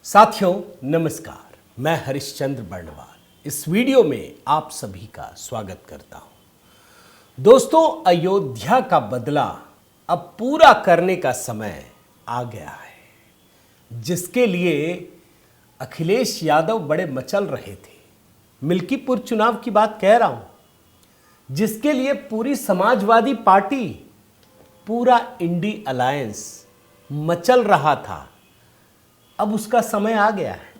साथियों नमस्कार, मैं हरिश्चंद्र बर्णवाल इस वीडियो में आप सभी का स्वागत करता हूं। दोस्तों, अयोध्या का बदला अब पूरा करने का समय आ गया है, जिसके लिए अखिलेश यादव बड़े मचल रहे थे। मिल्कीपुर चुनाव की बात कह रहा हूं, जिसके लिए पूरी समाजवादी पार्टी, पूरा इंडी अलायंस मचल रहा था। अब उसका समय आ गया है।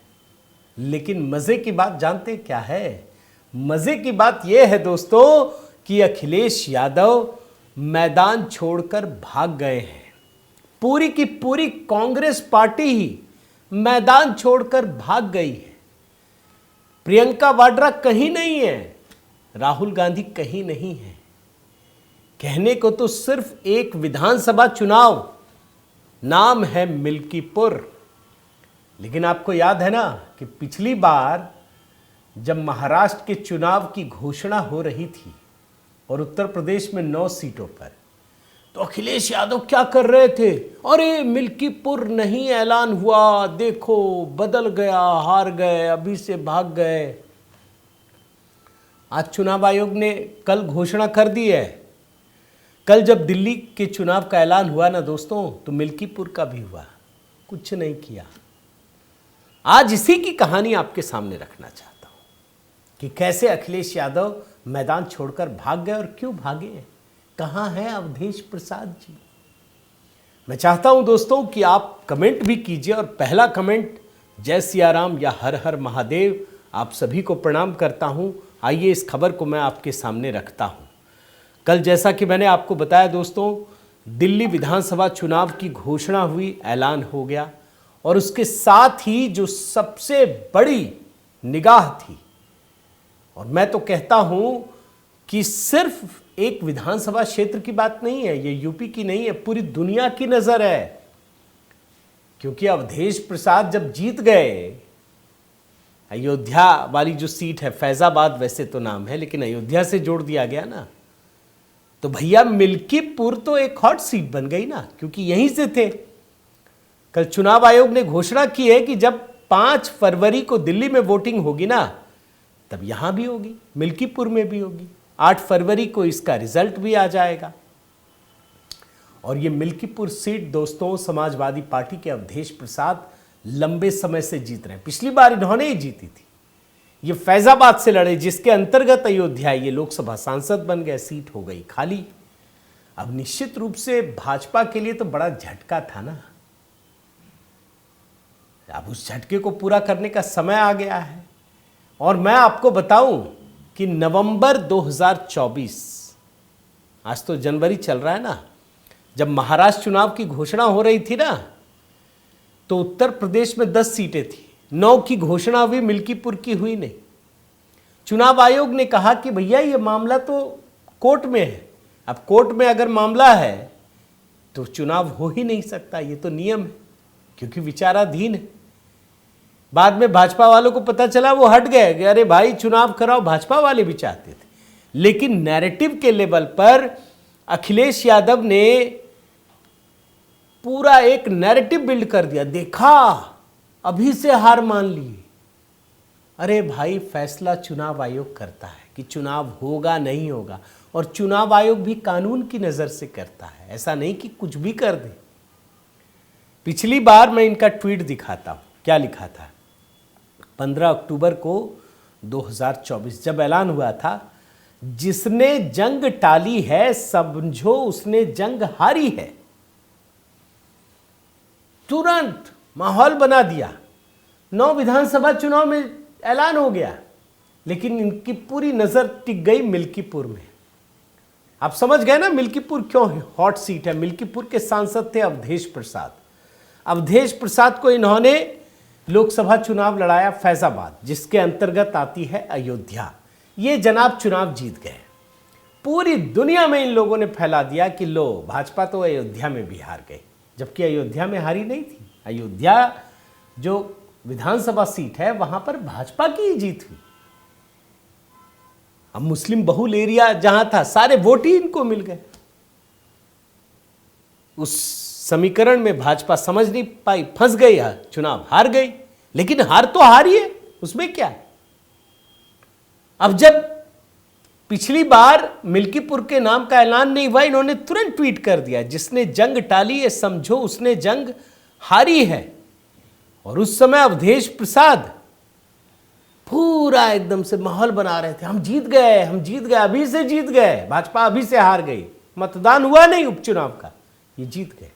लेकिन मजे की बात जानते क्या है? मजे की बात यह है दोस्तों कि अखिलेश यादव मैदान छोड़कर भाग गए हैं। पूरी की पूरी कांग्रेस पार्टी ही मैदान छोड़कर भाग गई है। प्रियंका वाड्रा कहीं नहीं है, राहुल गांधी कहीं नहीं है। कहने को तो सिर्फ एक विधानसभा चुनाव, नाम है मिल्कीपुर। लेकिन आपको याद है ना कि पिछली बार जब महाराष्ट्र के चुनाव की घोषणा हो रही थी और उत्तर प्रदेश में 9 सीटों पर, तो अखिलेश यादव क्या कर रहे थे? अरे मिल्कीपुर नहीं ऐलान हुआ, देखो बदल गया, हार गए, अभी से भाग गए। आज चुनाव आयोग ने कल घोषणा कर दी है। कल जब दिल्ली के चुनाव का ऐलान हुआ ना दोस्तों, तो मिल्कीपुर का भी हुआ, कुछ नहीं किया। आज इसी की कहानी आपके सामने रखना चाहता हूं कि कैसे अखिलेश यादव मैदान छोड़कर भाग गए और क्यों भागे। कहां हैं अवधेश प्रसाद जी? मैं चाहता हूं दोस्तों कि आप कमेंट भी कीजिए, और पहला कमेंट जय सिया राम या हर हर महादेव, आप सभी को प्रणाम करता हूं। आइए इस खबर को मैं आपके सामने रखता हूं। कल जैसा कि मैंने आपको बताया दोस्तों, दिल्ली विधानसभा चुनाव की घोषणा हुई, ऐलान हो गया, और उसके साथ ही जो सबसे बड़ी निगाह थी, और मैं तो कहता हूं कि सिर्फ एक विधानसभा क्षेत्र की बात नहीं है, ये यूपी की नहीं है, पूरी दुनिया की नजर है। क्योंकि अवधेश प्रसाद जब जीत गए, अयोध्या वाली जो सीट है, फैजाबाद वैसे तो नाम है, लेकिन अयोध्या से जोड़ दिया गया ना, तो भैया मिल्कीपुर तो एक हॉट सीट बन गई ना, क्योंकि यहीं से थे। कल चुनाव आयोग ने घोषणा की है कि जब 5 फरवरी को दिल्ली में वोटिंग होगी ना, तब यहां भी होगी, मिल्कीपुर में भी होगी। 8 फरवरी को इसका रिजल्ट भी आ जाएगा। और ये मिल्कीपुर सीट दोस्तों, समाजवादी पार्टी के अवधेश प्रसाद लंबे समय से जीत रहे हैं। पिछली बार इन्होंने ही जीती थी। ये फैजाबाद से लड़े, जिसके अंतर्गत अयोध्या ये लोकसभा सांसद बन गए, सीट हो गई खाली। अब निश्चित रूप से भाजपा के लिए तो बड़ा झटका था ना। अब उस झटके को पूरा करने का समय आ गया है। और मैं आपको बताऊं कि नवंबर 2024, आज तो जनवरी चल रहा है ना, जब महाराष्ट्र चुनाव की घोषणा हो रही थी ना, तो उत्तर प्रदेश में 10 सीटें थी, 9 की घोषणा हुई, मिल्कीपुर की हुई नहीं। चुनाव आयोग ने कहा कि भैया ये मामला तो कोर्ट में है। अब कोर्ट में अगर मामला है तो चुनाव हो ही नहीं सकता, ये तो नियम है, क्योंकि विचाराधीन है। बाद में भाजपा वालों को पता चला, वो हट गए कि अरे भाई चुनाव कराओ, भाजपा वाले भी चाहते थे। लेकिन नैरेटिव के लेवल पर अखिलेश यादव ने पूरा एक नैरेटिव बिल्ड कर दिया। देखा, अभी से हार मान ली। अरे भाई, फैसला चुनाव आयोग करता है कि चुनाव होगा नहीं होगा, और चुनाव आयोग भी कानून की नजर से करता है, ऐसा नहीं कि कुछ भी कर दे। पिछली बार मैं इनका ट्वीट दिखाता हूं, क्या लिखा था। 15 अक्टूबर को 2024 जब ऐलान हुआ था, जिसने जंग टाली है समझो उसने जंग हारी है। तुरंत माहौल बना दिया। 9 विधानसभा चुनाव में ऐलान हो गया, लेकिन इनकी पूरी नजर टिक गई मिल्कीपुर में। आप समझ गए ना मिल्कीपुर क्यों हॉट सीट है। मिल्कीपुर के सांसद थे अवधेश प्रसाद। अवधेश प्रसाद को इन्होंने लोकसभा चुनाव लड़ाया फैजाबाद, जिसके अंतर्गत आती है अयोध्या। ये जनाब चुनाव जीत गए। पूरी दुनिया में इन लोगों ने फैला दिया कि लो, भाजपा तो अयोध्या में भी हार गई, जबकि अयोध्या में हारी नहीं थी। अयोध्या जो विधानसभा सीट है, वहां पर भाजपा की ही जीत हुई। अब मुस्लिम बहुल एरिया जहां था, सारे वोट ही इनको मिल गए। उस समीकरण में भाजपा समझ नहीं पाई, फंस गई, चुनाव हार गई। लेकिन हार तो हारी है, उसमें क्या है। अब जब पिछली बार मिल्कीपुर के नाम का ऐलान नहीं हुआ, इन्होंने तुरंत ट्वीट कर दिया, जिसने जंग टाली है समझो उसने जंग हारी है। और उस समय अवधेश प्रसाद पूरा एकदम से माहौल बना रहे थे, हम जीत गए, हम जीत गए, अभी से जीत गए, भाजपा अभी से हार गई, मतदान हुआ नहीं उपचुनाव का, ये जीत गए।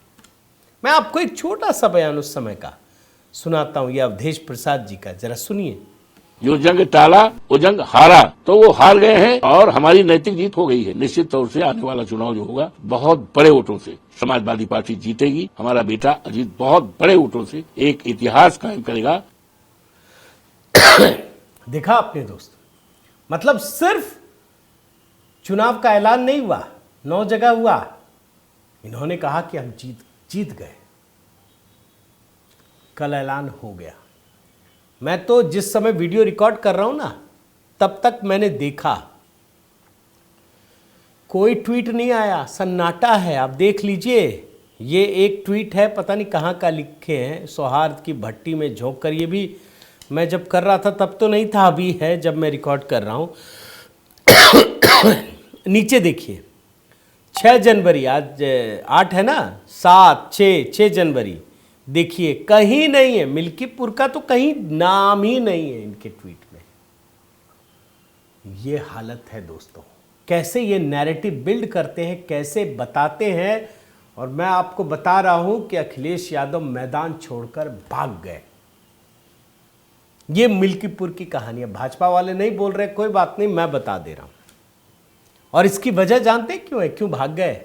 मैं आपको एक छोटा सा बयान उस समय का सुनाता हूं, ये अवधेश प्रसाद जी का, जरा सुनिए। जो जंग टाला वो जंग हारा, तो वो हार गए हैं और हमारी नैतिक जीत हो गई है। निश्चित तौर से आने वाला चुनाव जो होगा बहुत बड़े वोटों से समाजवादी पार्टी जीतेगी। हमारा बेटा अजीत बहुत बड़े वोटों से एक इतिहास कायम करेगा। देखा आपने दोस्त, मतलब सिर्फ चुनाव का ऐलान नहीं हुआ, 9 जगह हुआ, इन्होंने कहा कि हम जीत गए, कल ऐलान हो गया। मैं तो जिस समय वीडियो रिकॉर्ड कर रहा हूं ना, तब तक मैंने देखा कोई ट्वीट नहीं आया, सन्नाटा है। आप देख लीजिए, ये एक ट्वीट है, पता नहीं कहाँ का लिखे हैं, सौहार्द की भट्टी में झोंक कर। ये भी मैं जब कर रहा था तब तो नहीं था, अभी है जब मैं रिकॉर्ड कर रहा हूं। नीचे देखिए, 6 जनवरी, आज 8 है ना, 7, 6 जनवरी, देखिए कहीं नहीं है मिल्कीपुर का, तो कहीं नाम ही नहीं है इनके ट्वीट में। ये हालत है दोस्तों, कैसे ये नैरेटिव बिल्ड करते हैं, कैसे बताते हैं। और मैं आपको बता रहा हूं कि अखिलेश यादव मैदान छोड़कर भाग गए। ये मिल्कीपुर की कहानी है, भाजपा वाले नहीं बोल रहे, कोई बात नहीं, मैं बता दे रहा हूं। और इसकी वजह जानते क्यों है, क्यों भाग गए?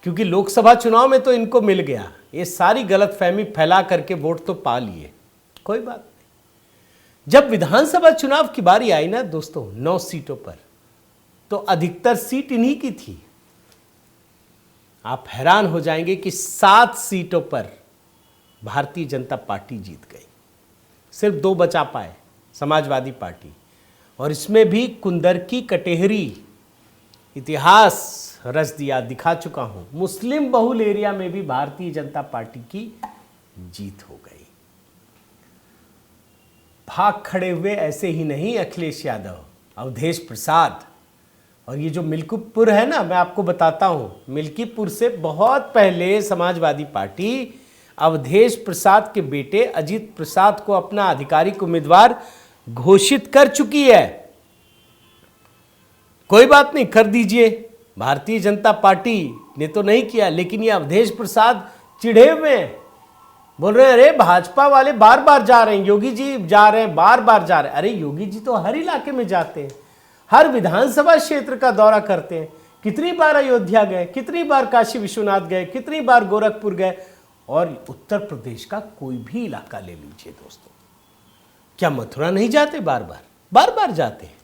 क्योंकि लोकसभा चुनाव में तो इनको मिल गया, ये सारी गलतफहमी फैला करके वोट तो पा लिए, कोई बात नहीं। जब विधानसभा चुनाव की बारी आई ना दोस्तों, 9 सीटों पर, तो अधिकतर सीट इन्हीं की थी। आप हैरान हो जाएंगे कि 7 सीटों पर भारतीय जनता पार्टी जीत गई, सिर्फ 2 बचा पाए, समाजवादी पार्टी। और इसमें भी कुंदरकी कटेहरी इतिहास रच दिया, दिखा चुका हूं। मुस्लिम बहुल एरिया में भी भारतीय जनता पार्टी की जीत हो गई। भाग खड़े हुए ऐसे ही नहीं अखिलेश यादव, अवधेश प्रसाद। और ये जो मिल्कीपुर है ना, मैं आपको बताता हूं, मिल्कीपुर से बहुत पहले समाजवादी पार्टी अवधेश प्रसाद के बेटे अजीत प्रसाद को अपना आधिकारिक उम्मीदवार घोषित कर चुकी है। कोई बात नहीं, कर दीजिए, भारतीय जनता पार्टी ने तो नहीं किया, लेकिन ये अवधेश प्रसाद चिढ़े हुए हैं, बोल रहे हैं अरे भाजपा वाले बार बार जा रहे हैं, योगी जी जा रहे हैं, बार बार जा रहे हैं। अरे योगी जी तो हर इलाके में जाते हैं, हर विधानसभा क्षेत्र का दौरा करते हैं। कितनी बार अयोध्या गए, कितनी बार काशी विश्वनाथ गए, कितनी बार गोरखपुर गए। और उत्तर प्रदेश का कोई भी इलाका ले लीजिए दोस्तों, क्या मथुरा नहीं जाते? बार बार जाते हैं।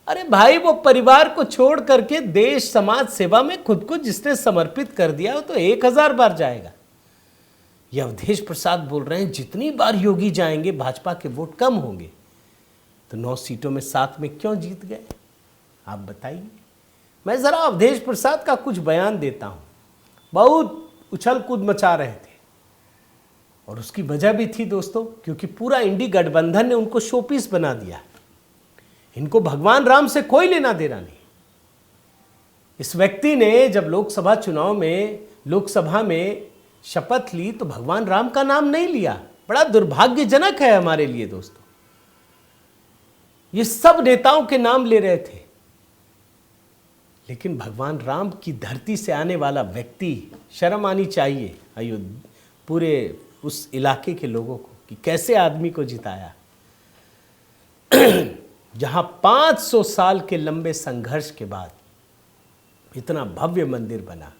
अरे भाई, वो परिवार को छोड़ करके देश समाज सेवा में खुद को जिसने समर्पित कर दिया वो तो 1000 बार जाएगा। ये अवधेश प्रसाद बोल रहे हैं जितनी बार योगी जाएंगे भाजपा के वोट कम होंगे। तो 9 सीटों में 7 में क्यों जीत गए, आप बताइए। मैं जरा अवधेश प्रसाद का कुछ बयान देता हूं। बहुत उछल कूद मचा रहे थे, और उसकी वजह भी थी दोस्तों, क्योंकि पूरा इंडी गठबंधन ने उनको शोपीस बना दिया। इनको भगवान राम से कोई लेना देना नहीं। इस व्यक्ति ने जब लोकसभा में शपथ ली तो भगवान राम का नाम नहीं लिया। बड़ा दुर्भाग्यजनक है हमारे लिए दोस्तों। ये सब नेताओं के नाम ले रहे थे, लेकिन भगवान राम की धरती से आने वाला व्यक्ति, शर्म आनी चाहिए अयोध्या पूरे उस इलाके के लोगों को कि कैसे आदमी को जिताया। जहां 500 साल के लंबे संघर्ष के बाद इतना भव्य मंदिर बना।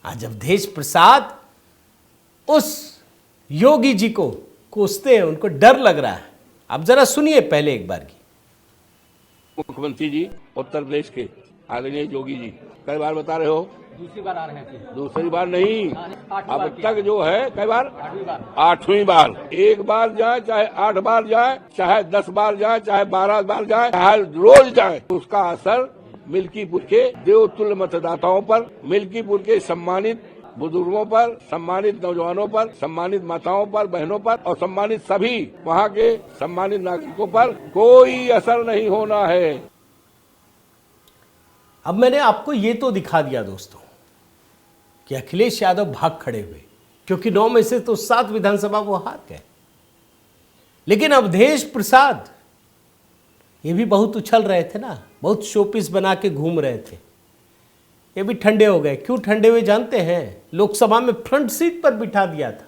आज अवधेश प्रसाद उस योगी जी को कोसते हैं, उनको डर लग रहा है। आप जरा सुनिए पहले एक बार की। मुख्यमंत्री जी उत्तर प्रदेश के आदरणीय योगी जी कई बार बता रहे हो, दूसरी बार आ रहे हैं। दूसरी बार नहीं, अब तक जो है कई बार, 8वीं बार। एक बार जाए चाहे 8 बार जाए, चाहे 10 बार जाए, चाहे 12 बार जाए, चाहे रोज जाए, उसका असर मिल्कीपुर के देवतुल्य मतदाताओं पर, मिल्कीपुर के सम्मानित बुजुर्गों पर, सम्मानित नौजवानों पर, सम्मानित माताओं पर, बहनों पर और सम्मानित सभी वहाँ के सम्मानित नागरिकों पर कोई असर नहीं होना है। अब मैंने आपको ये तो दिखा दिया दोस्तों कि अखिलेश यादव भाग खड़े हुए, क्योंकि 9 में से तो 7 विधानसभा वो हार गए। लेकिन अवधेश प्रसाद ये भी बहुत उछल रहे थे ना, बहुत शोपीस बना के घूम रहे थे, ये भी ठंडे हो गए। क्यों ठंडे हुए जानते हैं? लोकसभा में फ्रंट सीट पर बिठा दिया था।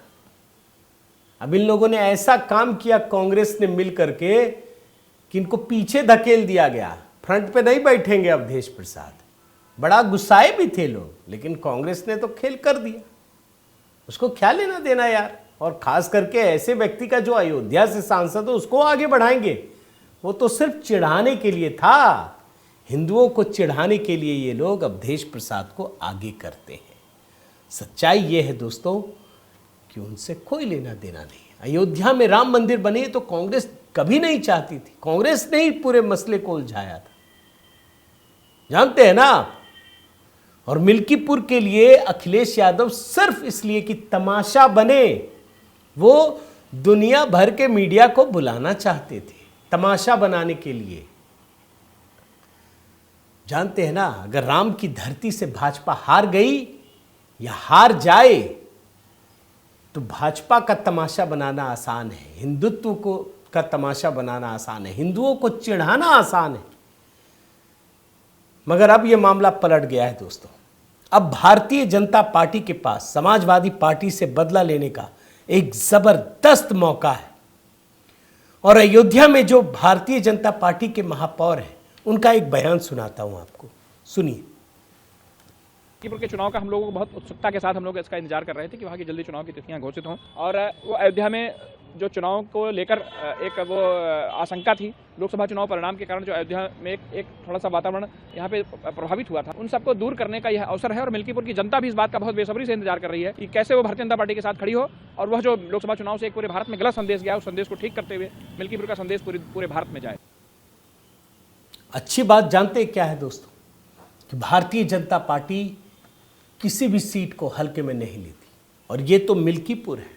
अब इन लोगों ने ऐसा काम किया कांग्रेस ने मिल करके कि इनको पीछे धकेल दिया गया, फ्रंट पे नहीं बैठेंगे अवधेश प्रसाद। बड़ा गुस्साए भी थे लोग, लेकिन कांग्रेस ने तो खेल कर दिया। उसको क्या लेना देना यार। और खास करके ऐसे व्यक्ति का जो अयोध्या से सांसद हो उसको आगे बढ़ाएंगे, वो तो सिर्फ चिढ़ाने के लिए था। हिंदुओं को चिढ़ाने के लिए ये लोग अवधेश प्रसाद को आगे करते हैं। सच्चाई ये है दोस्तों कि उनसे कोई लेना देना नहीं। अयोध्या में राम मंदिर बने तो कांग्रेस कभी नहीं चाहती थी, कांग्रेस ने ही पूरे मसले को उलझाया था, जानते हैं ना आप। और मिल्कीपुर के लिए अखिलेश यादव सिर्फ इसलिए कि तमाशा बने, वो दुनिया भर के मीडिया को बुलाना चाहते थे तमाशा बनाने के लिए। जानते हैं ना, अगर राम की धरती से भाजपा हार गई या हार जाए तो भाजपा का तमाशा बनाना आसान है, हिंदुत्व को का तमाशा बनाना आसान है, हिंदुओं को चिढ़ाना आसान है। मगर अब यह मामला पलट गया है दोस्तों। अब भारतीय जनता पार्टी के पास समाजवादी पार्टी से बदला लेने का एक जबरदस्त मौका है। और अयोध्या में जो भारतीय जनता पार्टी के महापौर हैं उनका एक बयान सुनाता हूं आपको, सुनिए। मिल्कीपुर के चुनाव का हम लोगों को बहुत उत्सुकता के साथ हम लोग इसका इंतजार कर रहे थे कि वहाँ की जल्दी चुनाव की तिथियां घोषित हों। और वो अयोध्या में जो चुनाव को लेकर एक वो आशंका थी, लोकसभा चुनाव परिणाम के कारण जो अयोध्या में एक थोड़ा सा वातावरण यहाँ पे प्रभावित हुआ था, उन सबको दूर करने का यह अवसर है। और मिल्कीपुर की जनता भी इस बात का बहुत बेसब्री से इंतजार कर रही है कि कैसे वो भारतीय जनता पार्टी के साथ खड़ी हो और वह जो लोकसभा चुनाव से एक पूरे भारत में गलत संदेश गया, उस संदेश को ठीक करते हुए मिल्कीपुर का संदेश पूरे भारत में जाए। अच्छी बात जानते क्या है दोस्तों कि भारतीय जनता पार्टी किसी भी सीट को हल्के में नहीं लेती। और ये तो मिल्कीपुर है,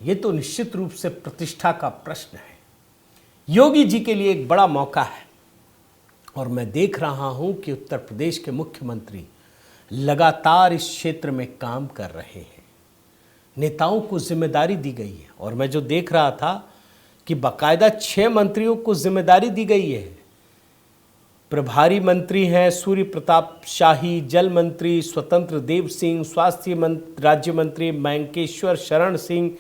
ये तो निश्चित रूप से प्रतिष्ठा का प्रश्न है। योगी जी के लिए एक बड़ा मौका है। और मैं देख रहा हूं कि उत्तर प्रदेश के मुख्यमंत्री लगातार इस क्षेत्र में काम कर रहे हैं। नेताओं को जिम्मेदारी दी गई है। और मैं जो देख रहा था कि बाकायदा 6 मंत्रियों को जिम्मेदारी दी गई है। प्रभारी मंत्री हैं सूर्य प्रताप शाही, जल मंत्री स्वतंत्र देव सिंह, स्वास्थ्य राज्य मंत्री मैंकेश्वर शरण सिंह,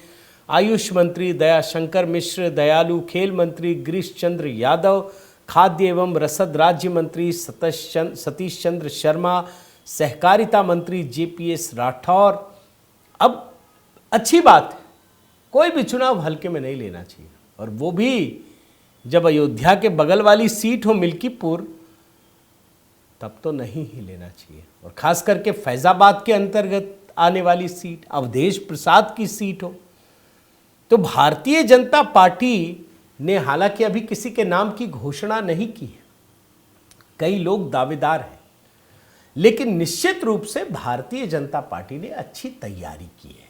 आयुष मंत्री दयाशंकर मिश्र दयालु, खेल मंत्री गिरीश चंद्र यादव, खाद्य एवं रसद राज्य मंत्री सतीश चंद्र शर्मा, सहकारिता मंत्री JPS राठौर। अब अच्छी बात है, कोई भी चुनाव हल्के में नहीं लेना चाहिए। और वो भी जब अयोध्या के बगल वाली सीट हो मिल्कीपुर, तब तो नहीं ही लेना चाहिए। और खास करके फैजाबाद के अंतर्गत आने वाली सीट अवधेश प्रसाद की सीट हो। तो भारतीय जनता पार्टी ने हालांकि अभी किसी के नाम की घोषणा नहीं की है, कई लोग दावेदार हैं, लेकिन निश्चित रूप से भारतीय जनता पार्टी ने अच्छी तैयारी की है।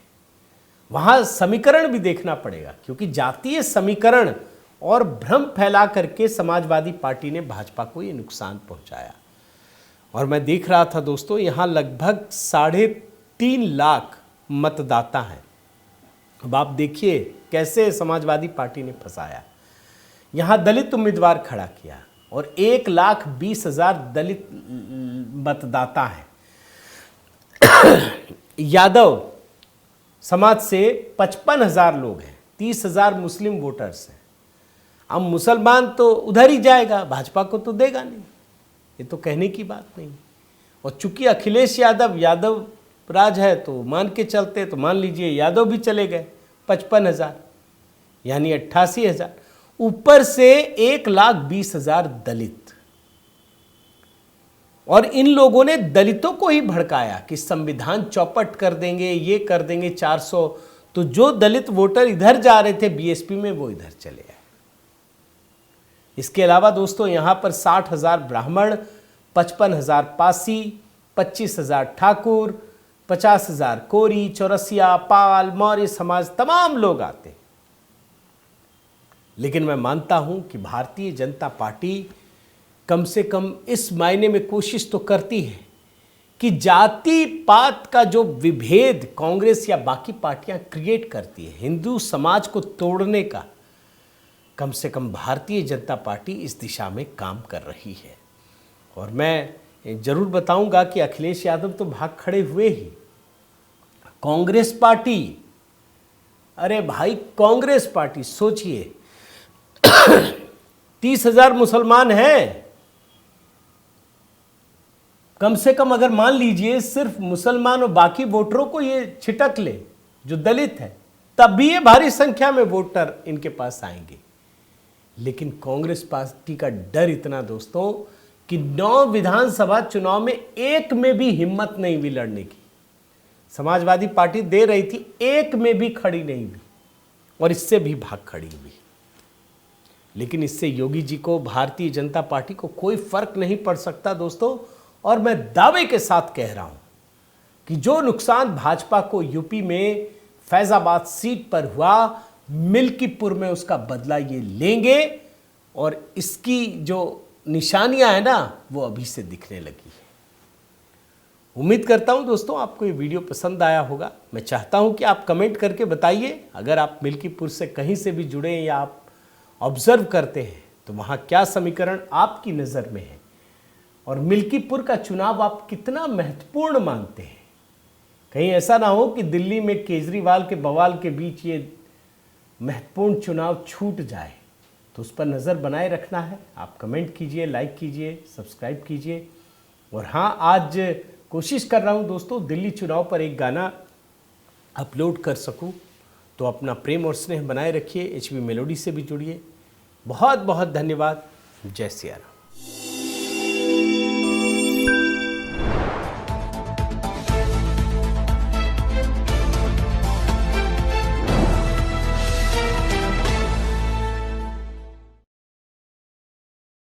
वहां समीकरण भी देखना पड़ेगा, क्योंकि जातीय समीकरण और भ्रम फैला करके समाजवादी पार्टी ने भाजपा को ये नुकसान पहुंचाया। और मैं देख रहा था दोस्तों, यहाँ लगभग 3.5 लाख मतदाता हैं। अब आप देखिए कैसे समाजवादी पार्टी ने फंसाया। यहाँ दलित उम्मीदवार खड़ा किया और 1,20,000 दलित मतदाता हैं। यादव समाज से 55,000 लोग हैं, 30,000 मुस्लिम वोटर्स हैं। अब मुसलमान तो उधर ही जाएगा, भाजपा को तो देगा नहीं, ये तो कहने की बात नहीं। और चूंकि अखिलेश यादव राज है तो मान के चलते, तो मान लीजिए यादव भी चले गए 55,000 यानी 88,000, ऊपर से 1,20,000 दलित। और इन लोगों ने दलितों को ही भड़काया कि संविधान चौपट कर देंगे, ये कर देंगे 400। तो जो दलित वोटर इधर जा रहे थे BSP में, वो इधर चले आए। इसके अलावा दोस्तों यहाँ पर 60,000 ब्राह्मण, 55,000 पासी, 25,000 ठाकुर, 50,000 कोरी, चौरसिया, पाल, मौर्य समाज तमाम लोग आते हैं। लेकिन मैं मानता हूं कि भारतीय जनता पार्टी कम से कम इस मायने में कोशिश तो करती है कि जाति पात का जो विभेद कांग्रेस या बाकी पार्टियां क्रिएट करती है, हिंदू समाज को तोड़ने का, कम से कम भारतीय जनता पार्टी इस दिशा में काम कर रही है। और मैं जरूर बताऊंगा कि अखिलेश यादव तो भाग खड़े हुए ही। कांग्रेस पार्टी, अरे भाई कांग्रेस पार्टी, सोचिए 30,000 मुसलमान हैं। कम से कम अगर मान लीजिए सिर्फ मुसलमान और बाकी वोटरों को ये छिटक ले जो दलित है, तब भी ये भारी संख्या में वोटर इनके पास आएंगे। लेकिन कांग्रेस पार्टी का डर इतना दोस्तों कि 9 विधानसभा चुनाव में एक में भी हिम्मत नहीं हुई लड़ने की। समाजवादी पार्टी दे रही थी, एक में भी खड़ी नहीं हुई और इससे भी भाग खड़ी हुई। लेकिन इससे योगी जी को, भारतीय जनता पार्टी को कोई फर्क नहीं पड़ सकता दोस्तों। और मैं दावे के साथ कह रहा हूं कि जो नुकसान भाजपा को यूपी में फैजाबाद सीट पर हुआ, मिल्कीपुर में उसका बदला ये लेंगे। और इसकी जो निशानियां हैं ना, वो अभी से दिखने लगी है। उम्मीद करता हूं दोस्तों आपको ये वीडियो पसंद आया होगा। मैं चाहता हूं कि आप कमेंट करके बताइए, अगर आप मिल्कीपुर से कहीं से भी जुड़े हैं या आप ऑब्जर्व करते हैं तो वहां क्या समीकरण आपकी नज़र में है, और मिल्कीपुर का चुनाव आप कितना महत्वपूर्ण मानते हैं। कहीं ऐसा ना हो कि दिल्ली में केजरीवाल के बवाल के बीच ये महत्वपूर्ण चुनाव छूट जाए, तो उस पर नज़र बनाए रखना है। आप कमेंट कीजिए, लाइक कीजिए, सब्सक्राइब कीजिए। और हाँ, आज कोशिश कर रहा हूँ दोस्तों दिल्ली चुनाव पर एक गाना अपलोड कर सकूँ, तो अपना प्रेम और स्नेह बनाए रखिए। HB मेलोडी से भी जुड़िए। बहुत बहुत धन्यवाद। जय सिया राम।